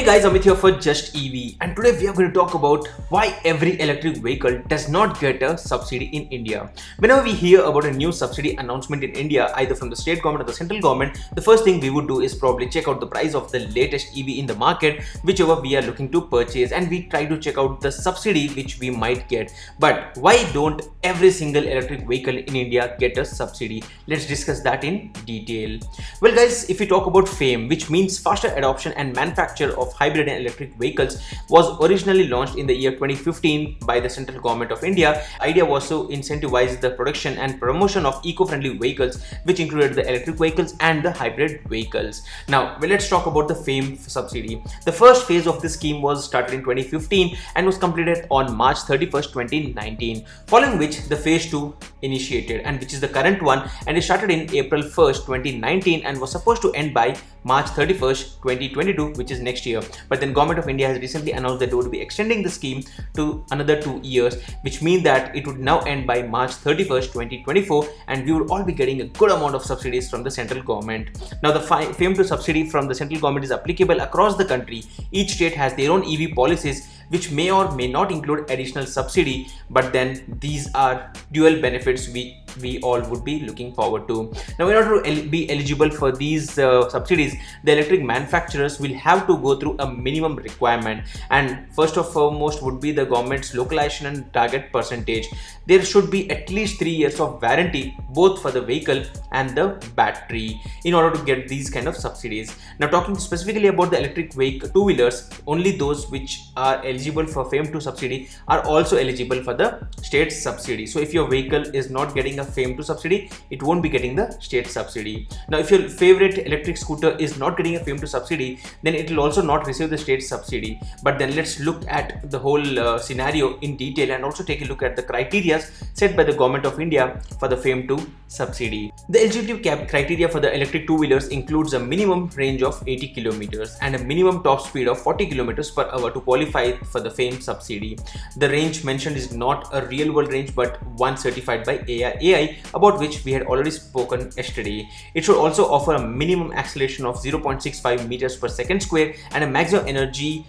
guys, Amit here for JustEV, and today we are going to talk about why every electric vehicle does not get a subsidy in India. Whenever we hear about a new subsidy announcement in India, either from the state government or the central government, the first thing we would do is probably check out the price of the latest EV in the market, whichever we are looking to purchase, and we try to check out the subsidy which we might get. But why don't every single electric vehicle in India get a subsidy? Let's discuss that in detail. Well guys, if we talk about FAME, which means faster adoption and manufacture of hybrid and electric vehicles, was originally launched in the year 2015 by the Central Govt of India. The idea was to incentivize the production and promotion of eco-friendly vehicles, which included the electric vehicles and the hybrid vehicles. Now, let's talk about the FAME subsidy. The first phase of this scheme was started in 2015 and was completed on March 31st, 2019, following which the phase 2 initiated, and which is the current one, and it started in April 1st, 2019 and was supposed to end by March 31st, 2022, which is next year. But then Government of India has recently announced that they would be extending the scheme to another 2 years, which means that it would now end by March 31st, 2024, and we would all be getting a good amount of subsidies from the central government. Now, the FAME 2 subsidy from the central government is applicable across the country. Each state has their own EV policies, which may or may not include additional subsidy, but then these are dual benefits we all would be looking forward to. Now, in order to be eligible for these subsidies, the electric manufacturers will have to go through a minimum requirement, and first of foremost would be the government's localization and target percentage. There should be at least 3 years of warranty both for the vehicle and the battery in order to get these kind of subsidies. Now, talking specifically about the electric vehicle two-wheelers, only those which are eligible for FAME 2 subsidy are also eligible for the state subsidy. So if your vehicle is not getting a FAME 2 subsidy, it won't be getting the state subsidy. Now, if your favorite electric scooter is not getting a FAME 2 subsidy, then it will also not receive the state subsidy. But then let's look at the whole scenario in detail and also take a look at the criteria set by the Government of India for the FAME 2 subsidy. The eligibility criteria for the electric two-wheelers includes a minimum range of 80 kilometers and a minimum top speed of 40 kilometers per hour to qualify for the FAME subsidy. The range mentioned is not a real-world range but one certified by AI, about which we had already spoken yesterday. It should also offer a minimum acceleration of 0.65 meters per second square, and a maximum energy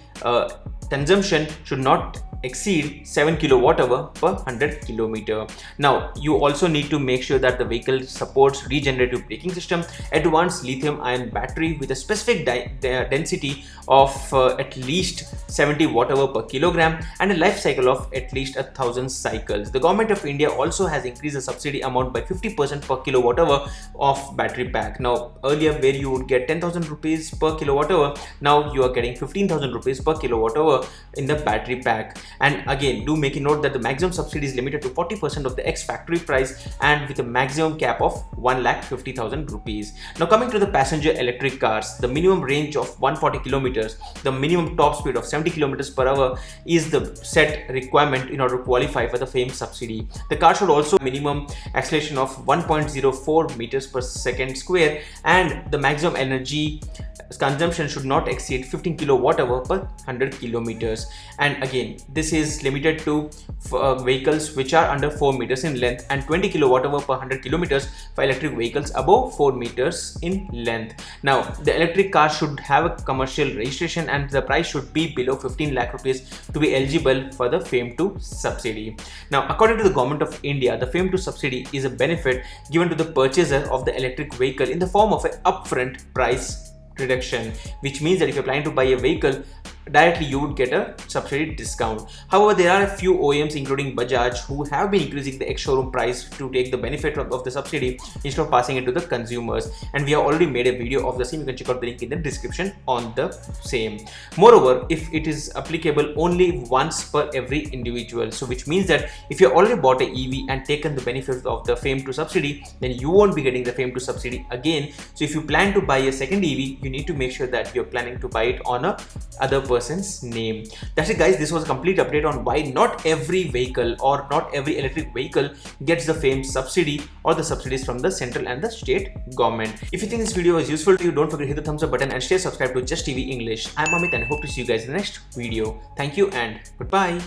consumption should not exceed 7 kWh per 100 km. Now, you also need to make sure that the vehicle supports regenerative braking system, advanced lithium-ion battery with a specific density of at least 70 Wh per kilogram and a life cycle of at least 1,000 cycles. The Government of India also has increased the subsidy amount by 50% per kWh of battery pack. Now, earlier where you would get 10,000 rupees per kWh, now you are getting 15,000 rupees per kWh in the battery pack. And again, do make a note that the maximum subsidy is limited to 40% of the ex-factory price and with a maximum cap of 1,50,000 rupees. Now, coming to the passenger electric cars, the minimum range of 140 kilometers, the minimum top speed of 70 kilometers per hour is the set requirement in order to qualify for the FAME subsidy. The car should also have minimum acceleration of 1.04 meters per second square, and the maximum energy consumption should not exceed 15 kWh per 100 kilometers. And again, this is limited to vehicles which are under 4 meters in length and 20 kWh per 100 kilometers for electric vehicles above 4 meters in length. Now, the electric car should have a commercial registration and the price should be below 15 lakh rupees to be eligible for the FAME 2 subsidy. Now, according to the Government of India, the FAME 2 subsidy is a benefit given to the purchaser of the electric vehicle in the form of an upfront price reduction, which means that if you're planning to buy a vehicle, directly you would get a subsidy discount. However, there are a few OEMs including Bajaj who have been increasing the ex-showroom price to take the benefit of the subsidy instead of passing it to the consumers, and we have already made a video of the same. You can check out the link in the description on the same. Moreover, if it is applicable only once per every individual, so which means that if you already bought an EV and taken the benefit of the FAME 2 subsidy, then you won't be getting the FAME 2 subsidy again. So if you plan to buy a second EV, you need to make sure that you're planning to buy it on a other person's name. That's it guys, this was a complete update on why not every vehicle or not every electric vehicle gets the FAME subsidy or the subsidies from the central and the state government. If you think this video was useful to you, don't forget to hit the thumbs up button and stay subscribed to JustEV English. I'm Amit and I hope to see you guys in the next video. Thank you and goodbye.